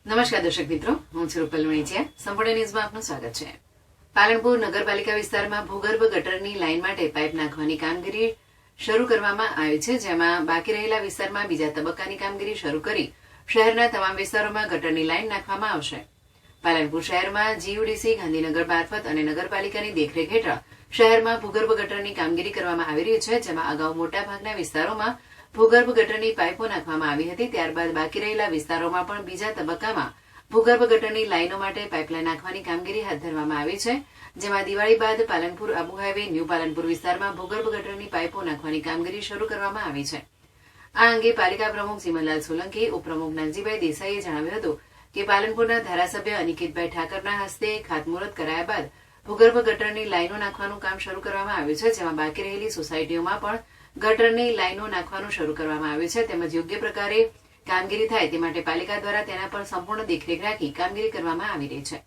નમસ્કાર દર્શક મિત્રો, હું છું રૂપલ વણિચિયા. સંપૂર્ણ ન્યૂઝમાં આપનું સ્વાગત છે. પાલનપુર નગરપાલિકા વિસ્તારમાં ભૂગર્ભ ગટરની લાઇન માટે પાઇપ નાખવાની કામગીરી શરૂ કરવામાં આવી છે, જેમાં બાકી રહેલા વિસ્તારમાં બીજા તબક્કાની કામગીરી શરૂ કરી શહેરના તમામ વિસ્તારોમાં ગટરની લાઇન નાખવામાં આવશે. પાલનપુર શહેરમાં જીયુડીસી ગાંધીનગર મારફત અને નગરપાલિકાની દેખરેખ હેઠળ શહેરમાં ભૂગર્ભ ગટરની કામગીરી કરવામાં આવી રહી છે, જેમાં અગાઉ મોટાભાગના વિસ્તારોમાં ભૂગર્ભ ગટરની પાઇપો નાખવામાં આવી હતી. ત્યારબાદ બાકી રહેલા વિસ્તારોમાં પણ બીજા તબક્કામાં ભૂગર્ભ ગટરની લાઇનો માટે પાઇપલાઇન નાખવાની કામગીરી હાથ ધરવામાં આવી છે, જેમાં દિવાળી બાદ પાલનપુર આબુ હાઈવે ન્યૂ પાલનપુર વિસ્તારમાં ભૂગર્ભ ગટરની પાઇપો નાખવાની કામગીરી શરૂ કરવામાં આવી છે. આ અંગે પાલિકા પ્રમુખ જીમનલાલ સોલંકી, ઉપપ્રમુખ નાનજીભાઈ દેસાઈએ જણાવ્યું હતું કે પાલનપુરના ધારાસભ્ય અનિકેતભાઈ ઠાકરના હસ્તે ખાતમુહૂર્ત કરાયા બાદ ભૂગર્ભ ગટરની લાઇનો નાખવાનું કામ શરૂ કરવામાં આવ્યું છે, જેમાં બાકી રહેલી સોસાયટીઓમાં પણ ગટરની લાઇનો નાખવાનું શરૂ કરવામાં આવ્યું છે, તેમજ યોગ્ય પ્રકારે કામગીરી થાય તે માટે પાલિકા દ્વારા તેના પર સંપૂર્ણ દેખરેખ રાખી કામગીરી કરવામાં આવી રહી છે.